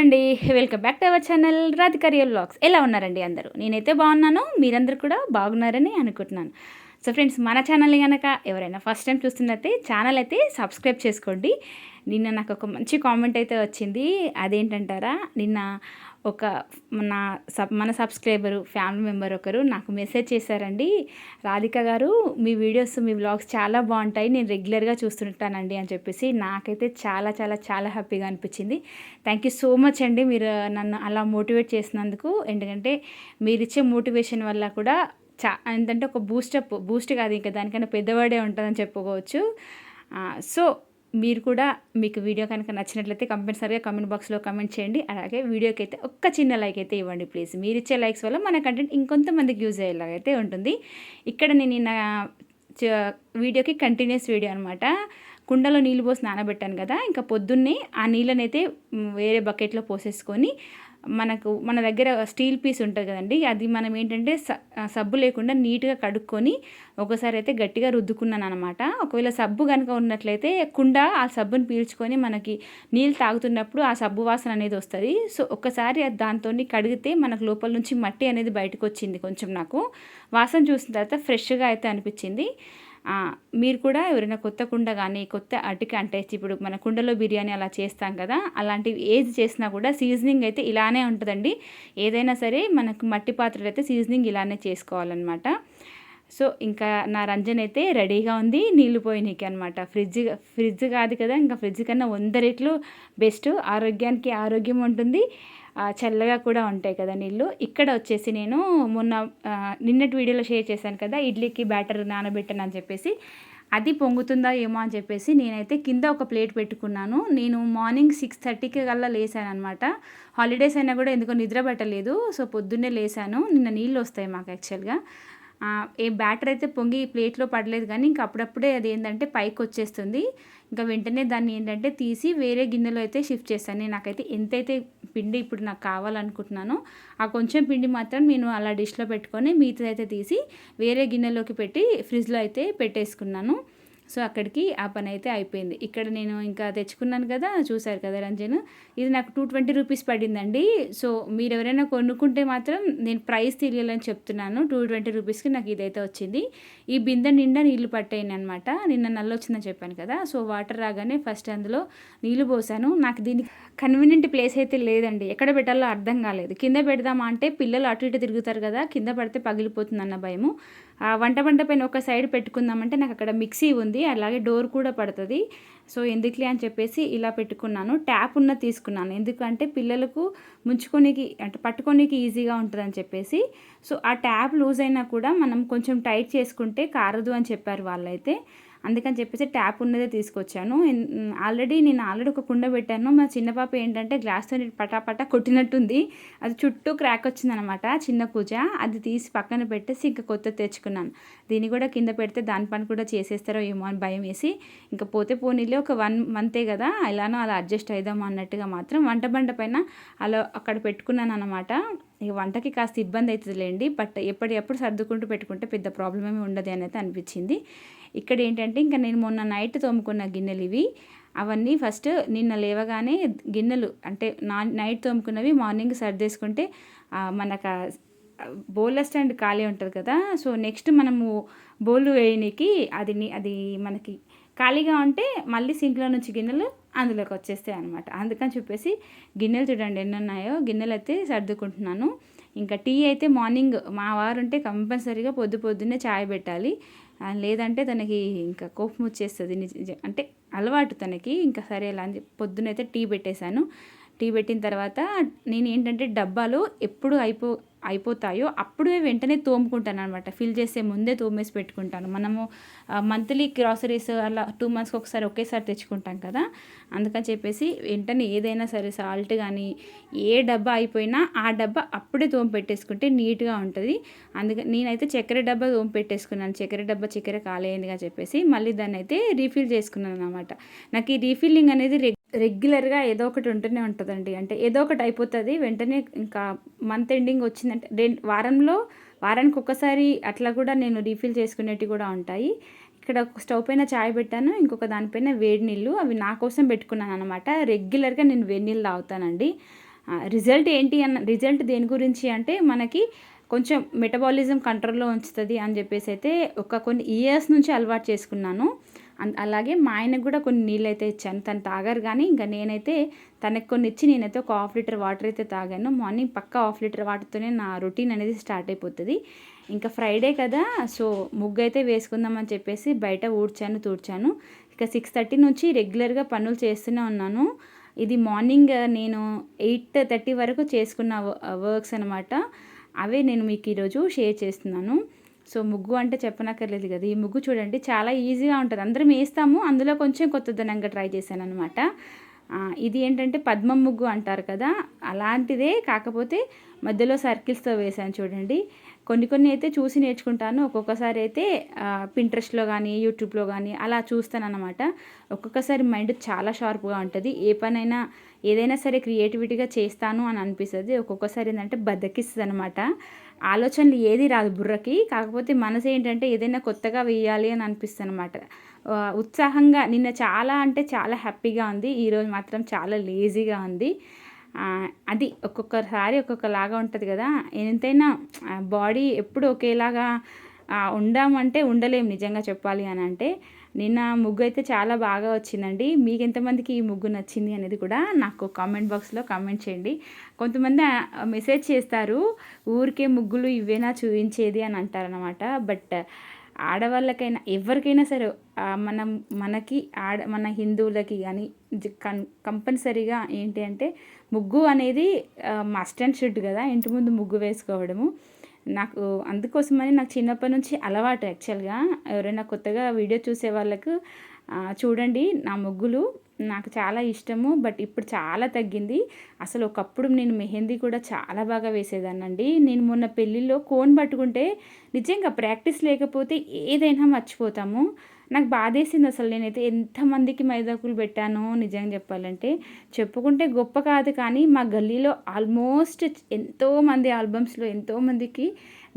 Hello అండి, welcome back to our channel Radhika real vlogs. ఎలా ఉన్నారండి అందరూ? నేనైతే బాగున్నాను, మీరందరూ కూడా బాగున్నారని అనుకుంటున్నాను. సో ఫ్రెండ్స్, మన ఛానల్ని కనుక ఎవరైనా ఫస్ట్ టైం చూస్తున్నట్టే ఛానల్ అయితే సబ్స్క్రైబ్ చేసుకోండి. నిన్న నాకు ఒక మంచి కామెంట్ అయితే వచ్చింది. అదేంటంటారా, నిన్న ఒక మన సబ్స్క్రైబరు ఫ్యామిలీ మెంబర్ ఒకరు నాకు మెసేజ్ చేశారండి. రాధిక గారు, మీ వీడియోస్ మీ వ్లాగ్స్ చాలా బాగుంటాయి, నేను రెగ్యులర్గా చూస్తుంటానండి అని చెప్పేసి నాకైతే చాలా చాలా చాలా హ్యాపీగా అనిపించింది. థ్యాంక్ యూ సో మచ్ అండి, మీరు నన్ను అలా మోటివేట్ చేసినందుకు. ఎందుకంటే మీరు ఇచ్చే మోటివేషన్ వల్ల కూడా ఏంటంటే ఒక బూస్ట్ కాదు, ఇంకా దానికన్నా పెద్దవాడే ఉంటుందని చెప్పుకోవచ్చు. సో మీరు కూడా మీకు వీడియో కనుక నచ్చినట్లయితే కంపల్సరీగా కామెంట్ బాక్స్లో కామెంట్ చేయండి. అలాగే వీడియోకి అయితే ఒక్క చిన్న లైక్ అయితే ఇవ్వండి ప్లీజ్. మీరు ఇచ్చే లైక్స్ వల్ల మన కంటెంట్ ఇంకొంతమందికి యూజ్ అయ్యేలాగైతే ఉంటుంది. ఇక్కడ నేను నిన్న వీడియోకి కంటిన్యూస్ వీడియో అనమాట. కుండలో నీళ్ళు పోసి నానబెట్టాను కదా, ఇంకా పొద్దున్నే ఆ నీళ్ళనైతే వేరే బకెట్లో పోసేసుకొని మన దగ్గర స్టీల్ పీస్ ఉంటుంది కదండి, అది మనం ఏంటంటే సబ్బు లేకుండా నీట్గా కడుక్కొని ఒకసారి అయితే గట్టిగా రుద్దుకున్నాను అనమాట. ఒకవేళ సబ్బు కనుక ఉన్నట్లయితే కుండ ఆ సబ్బుని పీల్చుకొని మనకి నీళ్ళు తాగుతున్నప్పుడు ఆ సబ్బు వాసన అనేది వస్తుంది. సో ఒక్కసారి దాంతో కడిగితే మనకు లోపల నుంచి మట్టి అనేది బయటకు వచ్చింది. కొంచెం నాకు వాసన చూసిన తర్వాత ఫ్రెష్గా అయితే అనిపించింది. మీరు కూడా ఎవరైనా కొత్త కుండ కానీ కొత్త అటిక, అంటే ఇప్పుడు మన కుండలో బిర్యానీ అలా చేస్తాం కదా, అలాంటివి ఏది చేసినా కూడా సీజనింగ్ అయితే ఇలానే ఉంటుందండి. ఏదైనా సరే మనకు మట్టి పాత్రలు అయితే సీజనింగ్ ఇలానే చేసుకోవాలన్నమాట. సో ఇంకా నా రంజన్ అయితే రెడీగా ఉంది నీళ్ళు పోయినకి అనమాట. ఫ్రిడ్జ్ కాదు కదా, ఇంకా ఫ్రిడ్జ్ కన్నా 100 రెట్లు బెస్ట్. ఆరోగ్యానికి ఆరోగ్యం ఉంటుంది, చల్లగా కూడా ఉంటాయి కదా నీళ్ళు. ఇక్కడ వచ్చేసి నేను నిన్నటి వీడియోలో షేర్ చేశాను కదా, ఇడ్లీకి బ్యాటర్ నానబెట్టాను అని చెప్పేసి. అది పొంగుతుందా ఏమో అని చెప్పేసి నేనైతే కింద ఒక ప్లేట్ పెట్టుకున్నాను. నేను మార్నింగ్ 6:30కి కల్లా లేసాను అనమాట. హాలిడేస్ అయినా కూడా ఎందుకో నిద్ర పట్టలేదు. సో పొద్దున్నే లేసాను. నిన్న నీళ్ళు వస్తాయి మాకు యాక్చువల్గా. ఏ బ్యాటర్ అయితే పొంగి ప్లేట్లో పడలేదు, కానీ ఇంకా అప్పుడప్పుడే అది ఏంటంటే పైకి వచ్చేస్తుంది. ఇంకా వెంటనే దాన్ని ఏంటంటే తీసి వేరే గిన్నెలో అయితే షిఫ్ట్ చేశాను. నాకైతే ఎంతైతే పిండి ఇప్పుడు నాకు కావాలనుకుంటున్నానో ఆ కొంచెం పిండి మాత్రం నేను అలా డిష్లో పెట్టుకొని మిగతాదైతే తీసి వేరే గిన్నెలోకి పెట్టి ఫ్రిడ్జ్లో అయితే పెట్టేసుకున్నాను. సో అక్కడికి ఆ పని అయితే అయిపోయింది. ఇక్కడ నేను ఇంకా తెచ్చుకున్నాను కదా, చూసారు కదా రంజన్, ఇది నాకు 220 రూపీస్ పడిందండి. సో మీరు ఎవరైనా కొనుక్కుంటే మాత్రం నేను ప్రైస్ తెలియాలని చెప్తున్నాను. 220 రూపీస్కి నాకు ఇదైతే వచ్చింది. ఈ బిందె నిండా నీళ్లు పట్టాయి అనమాట. నిన్న నల్ల వచ్చిందని చెప్పాను కదా, సో వాటర్ రాగానే ఫస్ట్ అందులో నీళ్లు పోసాను. నాకు దీనికి కన్వీనియంట్ ప్లేస్ అయితే లేదండి, ఎక్కడ పెట్టాలో అర్థం కాలేదు. కింద పెడదామా అంటే పిల్లలు అటు ఇటు తిరుగుతారు కదా, కింద పడితే పగిలిపోతుంది అన్న భయము. వంట పైన ఒక సైడ్ పెట్టుకుందామంటే నాకు అక్కడ మిక్సీ ఉంది, అలాగే డోర్ కూడా పడుతుంది. సో ఎందుకులే అని చెప్పేసి ఇలా పెట్టుకున్నాను. ట్యాప్ ఉన్న తీసుకున్నాను, ఎందుకంటే పిల్లలకు ముంచుకోనికి అంటే పట్టుకోనికి ఈజీగా ఉంటుందని చెప్పేసి. సో ఆ ట్యాప్ లూజ్ అయినా కూడా మనం కొంచెం టైట్ చేసుకుంటే కారదు అని చెప్పారు వాళ్ళైతే. అందుకని చెప్పేసి ట్యాప్ ఉన్నదే తీసుకొచ్చాను. నేను ఆల్రెడీ ఒక కుండ పెట్టాను. మా చిన్న పాప ఏంటంటే గ్లాస్తో పటాపటా కొట్టినట్టుంది, అది చుట్టూ క్రాక్ వచ్చిందనమాట, చిన్న కూజ. అది తీసి పక్కన పెట్టేసి ఇంకా కొత్త తెచ్చుకున్నాను. దీన్ని కూడా కింద పెడితే దాని పని కూడా చేసేస్తారో ఏమో అని భయం వేసి ఇంకా పోతే పోనీలే, ఒక 1 మంతే కదా ఇలానో అలా అడ్జస్ట్ అయిదాము అన్నట్టుగా మాత్రం వంట బండ పైన అలా అక్కడ పెట్టుకున్నాను అనమాట. ఇక వంటకి కాస్త ఇబ్బంది అవుతుందిలేండి, బట్ ఎప్పటికప్పుడు సర్దుకుంటూ పెట్టుకుంటే పెద్ద ప్రాబ్లం ఏమి ఉండదు అని అయితే అనిపించింది. ఇక్కడ ఏంటంటే ఇంకా నేను మొన్న నైట్ తోముకున్న గిన్నెలు ఇవి. అవన్నీ ఫస్ట్ నిన్న లేవగానే గిన్నెలు అంటే నైట్ తోముకున్నవి మార్నింగ్ సర్దేసుకుంటే మనకు బౌల్ స్టాండ్ ఖాళీ ఉంటుంది కదా. సో నెక్స్ట్ మనము బౌల్ వేయడానికి అది మనకి ఖాళీగా ఉంటే మళ్ళీ సింక్లో నుంచి గిన్నెలు అందులోకి వచ్చేస్తాయి అనమాట. అందుకని చెప్పేసి గిన్నెలు చూడండి ఎన్ని ఉన్నాయో, గిన్నెలు అయితే సర్దుకుంటున్నాను. ఇంకా టీ అయితే మార్నింగ్ మా వారు ఉంటే కంపల్సరీగా పొద్దున్నే చాయ్ పెట్టాలి, లేదంటే తనకి ఇంకా కోపం వచ్చేస్తుంది. అంటే అలవాటు తనకి. ఇంకా సరే అలా అని పొద్దునైతే టీ పెట్టేశాను. టీ పెట్టిన తర్వాత నేను ఏంటంటే డబ్బాలు ఎప్పుడు అయిపోతాయో అప్పుడే వెంటనే తోముకుంటాను అనమాట. ఫిల్ చేసే ముందే తోమేసి పెట్టుకుంటాను. మనము మంత్లీ గ్రాసరీస్ అలా 2 మంత్స్కి ఒకసారి ఒకేసారి తెచ్చుకుంటాం కదా, అందుకని చెప్పేసి వెంటనే ఏదైనా సరే సాల్ట్ కానీ ఏ డబ్బా అయిపోయినా ఆ డబ్బా అప్పుడే తోమి పెట్టేసుకుంటే నీట్గా ఉంటుంది. అందుకని నేనైతే చక్కెర డబ్బా తోమి పెట్టేసుకున్నాను. చక్కెర కాలేనిగా చెప్పేసి మళ్ళీ దాన్ని అయితే రీఫిల్ చేసుకున్నాను అనమాట. నాకు ఈ రీఫిల్లింగ్ అనేది రెగ్యులర్గా ఏదో ఒకటి ఉంటూనే ఉంటుందండి. అంటే ఏదో ఒకటి అయిపోతుంది వెంటనే. ఇంకా మంత్ ఎండింగ్ వచ్చిందంటే వారానికి ఒకసారి అట్లా కూడా నేను రీఫిల్ చేసుకునేవి కూడా ఉంటాయి. ఇక్కడ స్టవ్ పైన చాయ్ పెట్టాను, ఇంకొక దానిపైన వేడి నీళ్ళు. అవి నా కోసం పెట్టుకున్నాను అనమాట. రెగ్యులర్గా నేను వేడి నీళ్ళు తాగుతానండి. రిజల్ట్ దేని గురించి అంటే మనకి కొంచెం మెటబాలిజం కంట్రోల్‌లో ఉంచుతది అని జెప్పేసి అయితే కొన్ని ఇయర్స్ నుంచి అలవాటు చేసుకున్నాను. అలాగే మా ఆయనకు గూడా కొన్ని నీళ్ళైతే ఇచ్చాను. తను తాగరు గానీ, ఇంక నేనైతే తనకి కొన్ని ఇచ్చి నేనైతే ఒక హాఫ్ లీటర్ వాటర్ అయితే తాగాను. మార్నింగ్ పక్కా హాఫ్ లీటర్ వాటర్‌తోనే నా రొటీన్ అనేది స్టార్ట్ అయిపోతది. ఇంకా ఫ్రైడే కదా! సో, ముగ్గైతే వేసుకుందామని చెప్పేసి బయట ఊడ్చాను, తూడ్చాను. ఇక 6:30 నుంచి రెగ్యులర్‌గా పనులు చేస్తూనే ఉన్నాను. ఇది మార్నింగ్ నేను 8:30 వరకు చేసుకున్న వర్క్స్ అనమాట. అవే నేను మీకు ఈరోజు షేర్ చేస్తున్నాను. సో, ముగ్గు అంటే చెప్పనక్కర్లేదు కదా! ఈ ముగ్గు చూడండి చాలా ఈజీగా ఉంటది. అందరం ఏస్తాము. అందులో కొంచెం కొత్తదనంగా ట్రై చేశాననమాట. ఇది ఏంటంటే పద్మం ముగ్గు అంటారు కదా! అలాంటిదే, కాకపోతే మధ్యలో సర్కిల్స్‌తో వేశాను చూడండి. కొన్ని అయితే చూసి నేర్చుకుంటాను. ఒక్కొక్కసారి అయితే పింట్రెస్ట్‌లో గానీ, యూట్యూబ్‌లో గానీ అలా చూస్తాననమాట. ఒక్కొక్కసారి మైండ్ చాలా షార్ప్‌గా ఉంటది. ఏదైనా సరే క్రియేటివిటీగా చేస్తాను అని అనిపిస్తది. ఒక్కొక్కసారి ఏందంటే బద్ధకిస్తదనమాట. ఆలోచనలు ఏది రాదు బుర్రకి. కాకపోతే మనసేంటంటే ఏదైనా కొత్తగా వేయాలి అని అనిపిస్తదనమాట. ఉత్సాహంగా నిన్న చాలా అంటే చాలా హ్యాపీగా ఉంది. ఈరోజు మాత్రం చాలా లేజీగా ఉంది. అది ఒక్కొక్కసారి ఒక్కొక్కలాగా ఉంటది గదా! ఎంతైనా బాడీ ఎప్పుడు ఒకేలాగా ఉండామంటే ఉండలేము నిజంగా చెప్పాలి అనంటే. నిన్న ముగ్గయితే చాలా బాగా వచ్చిందండి. మీకెంతమందికి ఈ ముగ్గు నచ్చింది అనేది కూడా నాకు కామెంట్ బాక్స్‌లో కామెంట్ చేయండి. కొంతమంది మెసేజ్ చేస్తారు. ఊరికే ముగ్గులు ఇవేనా చూయించేది అని అంటారనమాట. బట్ ఆడవాళ్ళకైనా ఎవరికైనా సరే మనకి మన హిందువులకి గానీ కంపల్సరీగా ఏంటి అంటే ముగ్గు అనేది మస్ట్ అండ్ షుడ్ కదా! ఇంటి ముందు ముగ్గు వేసుకోవడము. నాకు అందుకోసమని నాకు చిన్నప్పటి నుంచి అలవాటు యాక్చువల్‌గా. ఎవరైనా కొత్తగా వీడియో చూసే వాళ్ళకు చూడండి నా ముగ్గులు నాకు చాలా ఇష్టము. బట్ ఇప్పుడు చాలా తగ్గింది. అసలు ఒకప్పుడు నేను మెహందీ కూడా చాలా బాగా వేసేదాన్నండి. నేను మొన్న పెళ్ళిలో కోన్ పట్టుకుంటే నిజంగా ప్రాక్టీస్ లేకపోతే ఏదైనా మర్చిపోతాము. నాకు బాధేసింది అసలు. నేనైతే ఎంతమందికి మైదాకులు పెట్టానో నిజంగా చెప్పాలంటే. చెప్పుకుంటే గొప్ప కాదు కానీ మా గల్లీలో ఆల్మోస్ట్ ఎంతోమంది ఆల్బమ్స్‌లో ఎంతోమందికి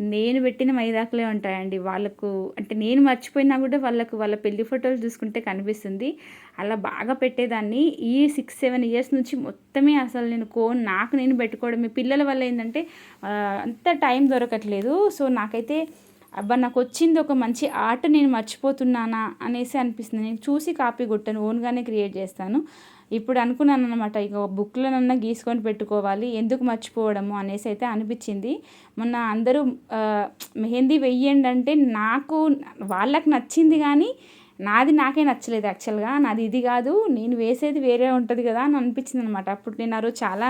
నేను పెట్టిన మైదాకులే ఉంటాయండి. వాళ్ళకు అంటే నేను మర్చిపోయినా కూడా వాళ్ళ పెళ్లి ఫోటోలు చూసుకుంటే కనిపిస్తుంది. అలా బాగా పెట్టేదాన్ని. ఈ 6, 7 ఇయర్స్ నుంచి మొత్తమే అసలు నాకు నేను పెట్టుకోవడమే. పిల్లల వల్ల ఏందంటే అంత టైం దొరకట్లేదు. సో, నాకైతే అబ్బా! నాకొచ్చింది ఒక మంచి ఆర్ట్, నేను మర్చిపోతున్నానా అనేసి అనిపిస్తుంది. నేను చూసి కాపీ కొట్టను. ఓన్‌గానే క్రియేట్ చేస్తాను. ఇప్పుడు అనుకున్నాననమాట, ఇక బుక్‌లోనన్నా గీసుకొని పెట్టుకోవాలి. ఎందుకు మర్చిపోవడము అనేసి అయితే అనిపించింది. మొన్న అందరూ మెహందీ వెయ్యండంటే వాళ్ళకి నచ్చింది గానీ, నాకే నచ్చలేదు యాక్చువల్‌గా. నాది ఇది కాదు, నేను వేసేది వేరే ఉంటది కదా అని అనిపించిందనమాట. అప్పుడు నేను ఆ రోజు చాలా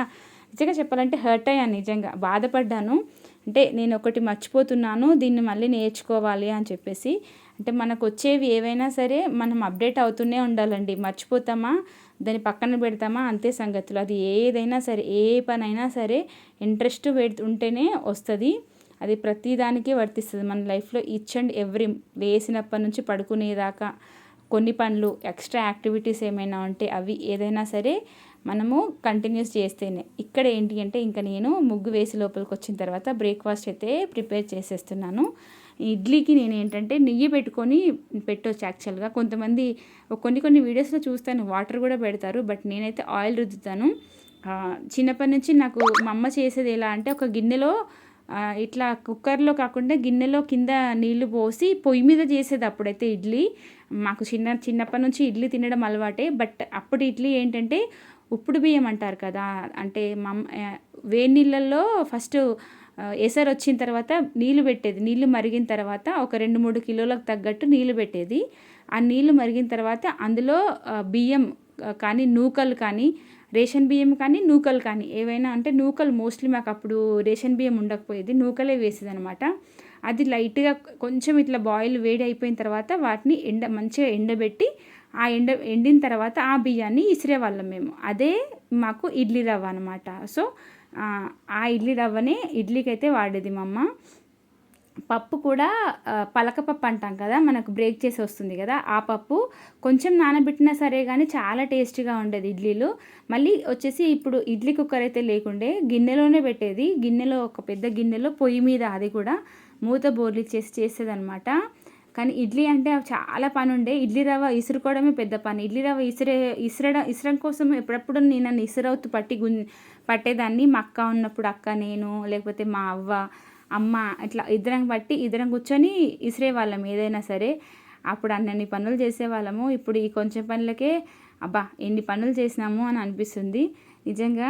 నిజంగా చెప్పాలంటే హర్ట్ అయ్యాను. నిజంగా బాధపడ్డాను. అంటే నేను ఒకటి మర్చిపోతున్నాను, దీన్ని మళ్ళీ నేర్చుకోవాలి అని చెప్పేసి. అంటే మనకొచ్చేవి ఏవైనా సరే మనం అప్డేట్ అవుతూనే ఉండాలండి. మర్చిపోతామా, దాన్ని పక్కన పెడతామా అంతే సంగతులు. అది ఏదైనా సరే, ఏ పనైనా సరే ఇంట్రెస్ట్ ఉంటేనే వస్తుంది. అది ప్రతిదానికి వర్తిస్తుంది మన లైఫ్లో. ఈచ్ అండ్ ఎవ్రీ లేసినప్పటి నుంచి పడుకునేదాకా కొన్ని పనులు, ఎక్స్ట్రా యాక్టివిటీస్ ఏమైనా ఉంటే అవి ఏదైనా సరే మనము కంటిన్యూస్ చేస్తేనే. ఇక్కడ ఏంటి అంటే ఇంకా నేను ముగ్గు వేసి లోపలికి వచ్చిన తర్వాత బ్రేక్ఫాస్ట్ అయితే ప్రిపేర్ చేసేస్తున్నాను. ఇడ్లీకి నేను ఏంటంటే నెయ్యి పెట్టుకొని పెట్టొచ్చు యాక్చువల్గా. కొంతమంది కొన్ని వీడియోస్లో చూస్తాను వాటర్ కూడా పెడతారు. బట్ నేనైతే ఆయిల్ రుద్దుతాను. చిన్నప్పటి నుంచి నాకు మా అమ్మ చేసేది ఎలా అంటే ఒక గిన్నెలో ఇట్లా కుక్కర్లో కాకుండా గిన్నెలో కింద నీళ్లు పోసి పొయ్యి మీద చేసేది అప్పుడైతే ఇడ్లీ. మాకు చిన్నప్పటి నుంచి ఇడ్లీ తినడం అలవాటే. బట్ అప్పుడు ఇడ్లీ ఏంటంటే ఉప్పుడు బియ్యం అంటారు కదా, అంటే వేడి నీళ్ళల్లో ఫస్ట్ ఎసరు వచ్చిన తర్వాత నీళ్లు పెట్టేది. నీళ్లు మరిగిన తర్వాత ఒక 2-3 కిలోలకు తగ్గట్టు నీళ్లు పెట్టేది. ఆ నీళ్లు మరిగిన తర్వాత అందులో బియ్యం కానీ, నూకలు కానీ, రేషన్ బియ్యం కానీ, నూకలు కానీ ఏవైనా, అంటే నూకలు మోస్ట్లీ మాకు అప్పుడు రేషన్ బియ్యం ఉండకపోయేది, నూకలే వేసేదనమాట. అది లైట్గా కొంచెం ఇట్లా బాయిల్ వేడి అయిపోయిన తర్వాత వాటిని మంచిగా ఎండబెట్టి ఎండిన తర్వాత ఆ బియ్యాన్ని ఇసిరేవాళ్ళం మేము. అదే మాకు ఇడ్లీ రవ్వ అనమాట. సో, ఆ ఇడ్లీ రవ్వనే ఇడ్లీకైతే వాడేది మా అమ్మ. పప్పు కూడా పలకపప్పు అంటాం కదా, మనకు బ్రేక్ చేసి వస్తుంది కదా, ఆ పప్పు కొంచెం నానబెట్టినా సరే కానీ చాలా టేస్టీగా ఉండేది ఇడ్లీలు. మళ్ళీ వచ్చేసి ఇప్పుడు ఇడ్లీ కుక్కర్ అయితే లేకుండే గిన్నెలోనే పెట్టేది. గిన్నెలో, ఒక పెద్ద గిన్నెలో పొయ్యి మీద, అది కూడా మూత బోర్లిచ్చేసి చేసేదనమాట. కానీ ఇడ్లీ అంటే చాలా పని ఉండే. ఇడ్లీ రవ్వ ఇసురుకోవడమే పెద్ద పని. ఇడ్లీ రవ్వ ఇసరడం కోసం ఎప్పుడప్పుడు నేను నన్ను ఇసురవుతూ పట్టేదాన్ని. మా అక్క ఉన్నప్పుడు అక్క, నేను, లేకపోతే మా అవ్వ, అమ్మ, ఇట్లా ఇద్దరం కూర్చొని ఇసిరేవాళ్ళం ఏదైనా సరే. అప్పుడు అన్నన్ని పనులు చేసేవాళ్ళము. ఇప్పుడు ఈ కొంచెం పనులకే అబ్బా ఎన్ని పనులు చేసినాము అని అనిపిస్తుంది నిజంగా.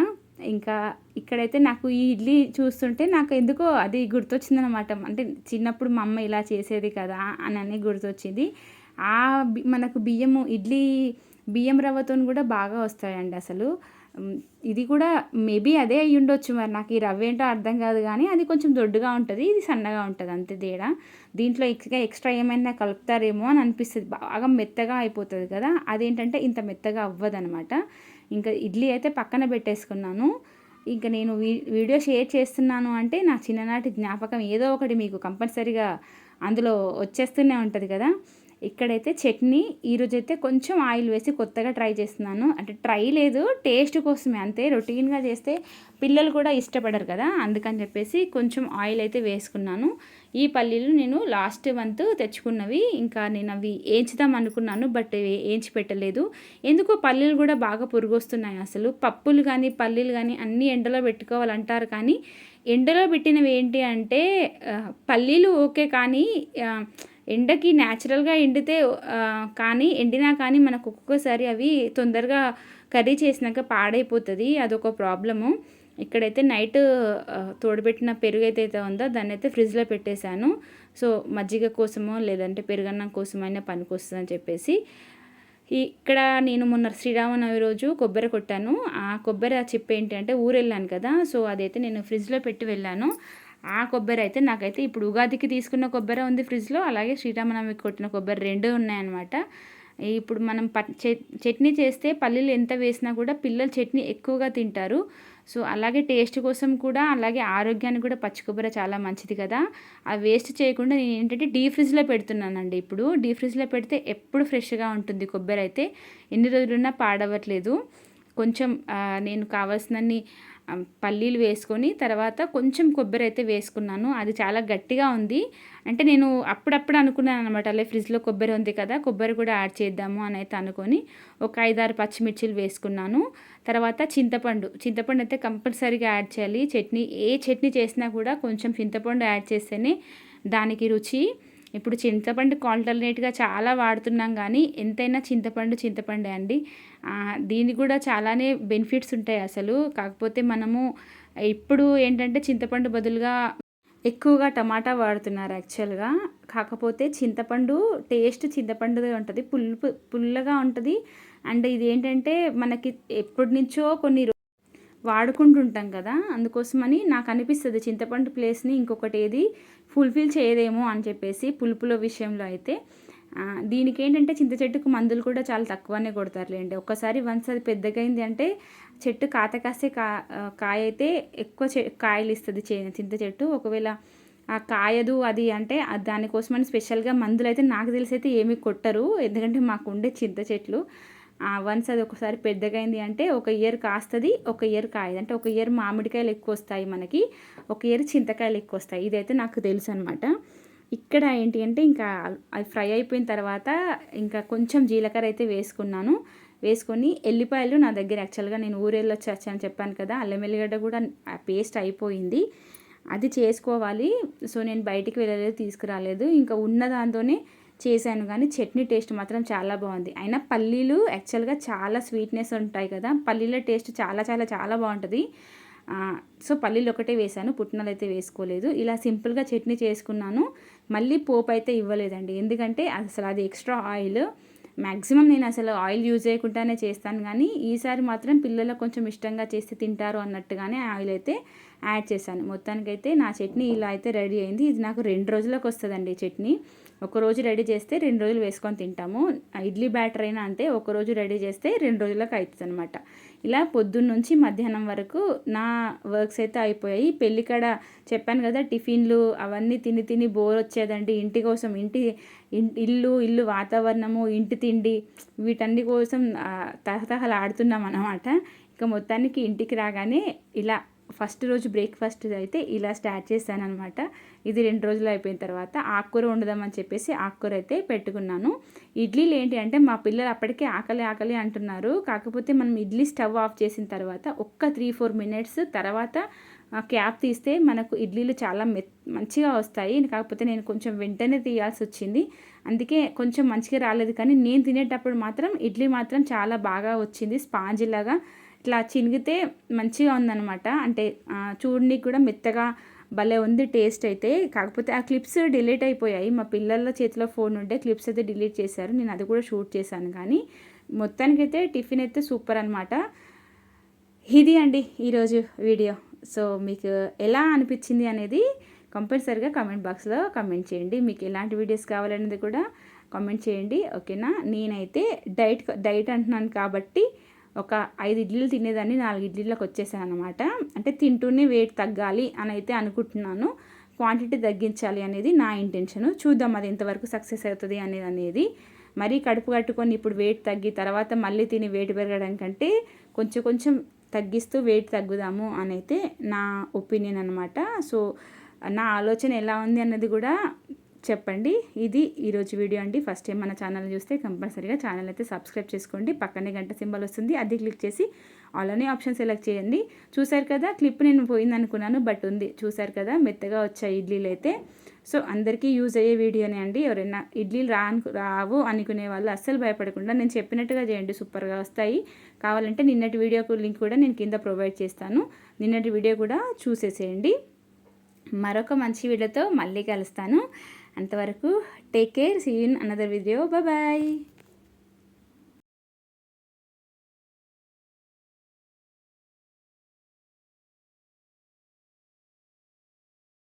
ఇంకా ఇక్కడైతే నాకు ఈ ఇడ్లీ చూస్తుంటే నాకు ఎందుకో అది గుర్తొచ్చిందనమాట. అంటే చిన్నప్పుడు మా అమ్మ ఇలా చేసేది కదా అని గుర్తొచ్చింది. మనకు బియ్యం రవ్వతో కూడా బాగా వస్తాయండి అసలు. ఇది కూడా మేబీ అదే అయ్యి ఉండొచ్చు. మరి నాకు ఈ రవ్వ ఏంటో అర్థం కాదు, కానీ అది కొంచెం దొడ్డుగా ఉంటుంది, ఇది సన్నగా ఉంటుంది, అంతే తేడా. దీంట్లో ఎక్స్ట్రా ఏమైనా కలుపుతారేమో అని అనిపిస్తుంది. బాగా మెత్తగా అయిపోతుంది కదా, అదేంటంటే ఇంత మెత్తగా అవ్వదనమాట. ఇంకా ఇడ్లీ అయితే పక్కన పెట్టేసుకున్నాను. ఇంకా నేను వీడియో షేర్ చేస్తున్నాను అంటే నా చిన్ననాటి జ్ఞాపకం ఏదో ఒకటి మీకు కంపల్సరీగా అందులో వచ్చేస్తూనే ఉంటుంది కదా. ఇక్కడైతే చట్నీ ఈరోజైతే కొంచెం ఆయిల్ వేసి కొత్తగా ట్రై చేస్తున్నాను. అంటే ట్రై లేదు, టేస్ట్ కోసమే అంతే. రొటీన్గా చేస్తే పిల్లలు కూడా ఇష్టపడరు కదా, అందుకని చెప్పేసి కొంచెం ఆయిల్ అయితే వేసుకున్నాను. ఈ పల్లీలు నేను లాస్ట్ మంత్ తెచ్చుకున్నవి. ఇంకా నేను అవి వేయించుదాం అనుకున్నాను, బట్ వేయించి పెట్టలేదు. ఎందుకో పల్లీలు కూడా బాగా పురుగు వస్తున్నాయి అసలు. పప్పులు కానీ పల్లీలు కానీ అన్నీ ఎండలో పెట్టుకోవాలంటారు, కానీ ఎండలో పెట్టినవి ఏంటి అంటే పల్లీలు ఓకే, కానీ ఎండకి న్యాచురల్గా ఎండినా కానీ మనకు ఒక్కొక్కసారి అవి తొందరగా కర్రీ చేసినాక పాడైపోతుంది, అదొక ప్రాబ్లము. ఇక్కడైతే నైట్ తోడబెట్టిన పెరుగు అయితే ఉందో దాన్ని అయితే ఫ్రిడ్జ్లో పెట్టేశాను. సో మజ్జిగ కోసమో లేదంటే పెరుగన్నం కోసమైనా పనికొస్తుందని చెప్పేసి. ఇక్కడ నేను మొన్న శ్రీరామనవమి రోజు కొబ్బరి కొట్టాను. ఆ కొబ్బరి చిప్ప ఏంటి అంటే ఊరెళ్ళాను కదా, సో అదైతే నేను ఫ్రిడ్జ్లో పెట్టి వెళ్ళాను. ఆ కొబ్బరి అయితే నాకైతే ఇప్పుడు ఉగాదికి తీసుకున్న కొబ్బరి ఉంది ఫ్రిడ్జ్లో, అలాగే శ్రీరామనవమికి కొట్టిన కొబ్బరి 2 ఉన్నాయన్నమాట. ఇప్పుడు మనం చట్నీ చేస్తే పల్లీలు ఎంత వేసినా కూడా పిల్లలు చట్నీ ఎక్కువగా తింటారు. సో అలాగే టేస్ట్ కోసం కూడా, అలాగే ఆరోగ్యానికి కూడా పచ్చి కొబ్బరి చాలా మంచిది కదా. అది వేస్ట్ చేయకుండా నేను ఏంటంటే డీప్ ఫ్రిడ్జ్లో పెడుతున్నానండి. ఇప్పుడు డీప్ ఫ్రిడ్జ్లో పెడితే ఎప్పుడు ఫ్రెష్గా ఉంటుంది కొబ్బరి అయితే, ఎన్ని రోజులున్నా పాడవట్లేదు. కొంచెం నేను కావాల్సినన్ని పల్లీలు వేసుకొని తర్వాత కొంచెం కొబ్బరి అయితే వేసుకున్నాను. అది చాలా గట్టిగా ఉంది. అంటే నేను అప్పుడప్పుడు అనుకున్నాను అనమాట, అలా ఫ్రిడ్జ్లో కొబ్బరి ఉంది కదా, కొబ్బరి కూడా యాడ్ చేద్దాము అని అయితే అనుకొని ఒక 5-6 పచ్చిమిర్చిలు వేసుకున్నాను. తర్వాత చింతపండు అయితే కంపల్సరీగా యాడ్ చేయాలి. ఏ చట్నీ చేసినా కూడా కొంచెం చింతపండు యాడ్ చేస్తేనే దానికి రుచి. ఇప్పుడు చింతపండు ఆల్టర్నేట్గా చాలా వాడుతున్నాం, కానీ ఎంతైనా చింతపండే అండి. దీనికి కూడా చాలానే బెనిఫిట్స్ ఉంటాయి అసలు. కాకపోతే మనము ఇప్పుడు ఏంటంటే చింతపండు బదులుగా ఎక్కువగా టమాటా వాడుతున్నారు యాక్చువల్గా. కాకపోతే చింతపండు టేస్ట్ చింతపండుదే ఉంటుంది, పుల్లగా ఉంటుంది. అండ్ ఇది ఏంటంటే మనకి ఎప్పటి నుంచో కొన్ని వాడుకుంటుంటాం కదా, అందుకోసమని నాకు అనిపిస్తుంది చింతపండు ప్లేస్ని ఇంకొకటి ఏది ఫుల్ఫిల్ చేయదేమో అని చెప్పేసి పులుపుల విషయంలో అయితే. దీనికి ఏంటంటే చింత చెట్టుకు మందులు కూడా చాలా తక్కువనే కొడతారులేండి. ఒక్కసారి వన్స్ అది పెద్దగైంది అంటే చెట్టు కాస్తే కాయ అయితే ఎక్కువ కాయలు ఇస్తుంది చింత చెట్టు. ఒకవేళ ఆ కాయదు అది అంటే దానికోసమని స్పెషల్గా మందులు అయితే నాకు తెలిసి అయితే ఏమీ కొట్టరు, ఎందుకంటే మాకు ఉండే చింత చెట్లు. వన్స్ అది ఒకసారి పెద్దగైంది అంటే ఒక ఇయర్ కాస్తుంది, ఒక ఇయర్ కాయదు. అంటే ఒక ఇయర్ మామిడికాయలు ఎక్కువ వస్తాయి మనకి, ఒక ఇయర్ చింతకాయలు ఎక్కువ వస్తాయి. ఇదైతే నాకు తెలుసు అనమాట. ఇక్కడ ఏంటి అంటే ఇంకా అది ఫ్రై అయిపోయిన తర్వాత ఇంకా కొంచెం జీలకర్ర అయితే వేసుకొని ఎల్లిపాయలు నా దగ్గర యాక్చువల్గా నేను ఊరెళ్ళొచ్చి వచ్చాను చెప్పాను కదా, అల్లం ఎల్లిగడ్డ కూడా పేస్ట్ అయిపోయింది, అది చేసుకోవాలి. సో నేను బయటికి వెళ్ళలేదు, తీసుకురాలేదు, ఇంకా ఉన్న దాంతోనే చేశాను. కానీ చట్నీ టేస్ట్ మాత్రం చాలా బాగుంది. అయినా పల్లీలు యాక్చువల్గా చాలా స్వీట్నెస్ ఉంటాయి కదా, పల్లీల టేస్ట్ చాలా చాలా చాలా బాగుంటుంది. సో పల్లీలు ఒకటే వేసాను, పుట్నాలు అయితే వేసుకోలేదు. ఇలా సింపుల్గా చట్నీ చేసుకున్నాను. మళ్ళీ పోపు అయితే ఇవ్వలేదండి, ఎందుకంటే అసలు అది ఎక్స్ట్రా ఆయిల్. మ్యాక్సిమం నేను అసలు ఆయిల్ యూజ్ చేయకుండానే చేస్తాను, కానీ ఈసారి మాత్రం పిల్లలకు కొంచెం ఇష్టంగా చేస్తే తింటారు అన్నట్టుగానే ఆయిల్ అయితే యాడ్ చేశాను. మొత్తానికైతే నా చట్నీ ఇలా అయితే రెడీ అయింది. ఇది నాకు 2 రోజులకు వస్తుందండి చట్నీ. ఒకరోజు రెడీ చేస్తే 2 రోజులు వేసుకొని తింటాము. ఇడ్లీ బ్యాటర్ అయినా అంతే, ఒకరోజు రెడీ చేస్తే 2 రోజులకు అవుతుంది అనమాట. ఇలా పొద్దున్న నుంచి మధ్యాహ్నం వరకు నా వర్క్స్ అయితే అయిపోయాయి. పెళ్ళికాడ చెప్పాను కదా, టిఫిన్లు అవన్నీ తిని బోర్ వచ్చేదండి. ఇంటి కోసం ఇల్లు వాతావరణము, ఇంటి తిండి, వీటన్ని కోసం తహతహలు ఆడుతున్నాం అన్నమాట. ఇక మొత్తానికి ఇంటికి రాగానే ఇలా ఫస్ట్ రోజు బ్రేక్ఫాస్ట్ అయితే ఇలా స్టార్ట్ చేశాను అనమాట. ఇది 2 రోజులు అయిపోయిన తర్వాత ఆకుకూర వండుదామని చెప్పేసి ఆకుకూర అయితే పెట్టుకున్నాను. ఇడ్లీలు ఏంటి అంటే మా పిల్లలు అప్పటికే ఆకలి ఆకలి అంటున్నారు. కాకపోతే మనం ఇడ్లీ స్టవ్ ఆఫ్ చేసిన తర్వాత ఒక్క 3-4 మినిట్స్ తర్వాత క్యాప్ తీస్తే మనకు ఇడ్లీలు చాలా మంచిగా వస్తాయి. కాకపోతే నేను కొంచెం వెంటనే తీయాల్సి వచ్చింది. అందుకే కొంచెం మంచిగా రాలేదు. కానీ నేను తినేటప్పుడు మాత్రం ఇడ్లీ మాత్రం చాలా బాగా వచ్చింది. స్పాంజ్ లాగా ఇట్లా చినిగితే మంచిగా ఉందన్నమాట. అంటే చూడడానికి కూడా మెత్తగా భలే ఉంది టేస్ట్ అయితే. కాకపోతే ఆ క్లిప్స్ డిలీట్ అయిపోయాయి. మా పిల్లల చేతిలో ఫోన్ ఉంటే క్లిప్స్ అయితే డిలీట్ చేశారు. నేను అది కూడా షూట్ చేశాను. కానీ మొత్తానికైతే టిఫిన్ అయితే సూపర్ అనమాట. ఇది అండి ఈరోజు వీడియో. సో మీకు ఎలా అనిపించింది అనేది కంపల్సరిగా కామెంట్ బాక్స్లో కామెంట్ చేయండి. మీకు ఎలాంటి వీడియోస్ కావాలనేది కూడా కామెంట్ చేయండి, ఓకేనా. నేనైతే డైట్ అంటున్నాను కాబట్టి ఒక 5 ఇడ్లీలు తినేదాన్ని 4 ఇడ్లీలకు వచ్చేసాను అనమాట. అంటే తింటూనే వెయిట్ తగ్గాలి అని అయితే అనుకుంటున్నాను. క్వాంటిటీ తగ్గించాలి అనేది నా ఇంటెన్షను. చూద్దాం అది ఎంతవరకు సక్సెస్ అవుతుంది అనేది. మరీ కడుపు కట్టుకొని ఇప్పుడు వెయిట్ తగ్గి తర్వాత మళ్ళీ తిని వెయిట్ పెరగడం కంటే కొంచెం తగ్గిస్తూ వెయిట్ తగ్గుదాము అని అయితే నా ఒపీనియన్ అనమాట. సో నా ఆలోచన ఎలా ఉంది అన్నది కూడా చెప్పండి. ఇది ఈరోజు వీడియో అండి. ఫస్ట్ టైం మన ఛానల్ చూస్తే కంపల్సరీగా ఛానల్ అయితే సబ్స్క్రైబ్ చేసుకోండి. పక్కనే గంట సింబల్ వస్తుంది, అది క్లిక్ చేసి ఆల్ అనే ఆప్షన్ సెలెక్ట్ చేయండి. చూసారు కదా, క్లిప్ నేను పోయింది అనుకున్నాను, బట్ ఉంది. చూసారు కదా, మెత్తగా వచ్చాయి ఇడ్లీలు అయితే. సో అందరికీ యూజ్ అయ్యే వీడియోనే అండి. ఎవరైనా ఇడ్లీలు రావు అనుకునే వాళ్ళు అస్సలు భయపడకుండా నేను చెప్పినట్టుగా చేయండి, సూపర్గా వస్తాయి. కావాలంటే నిన్నటి వీడియోకు లింక్ కూడా నేను కింద ప్రొవైడ్ చేస్తాను. నిన్నటి వీడియో కూడా చూసేసేయండి. మరొక మంచి వీడియోతో మళ్ళీ కలుస్తాను. అంతవరకు take care, see you in another video. Bye.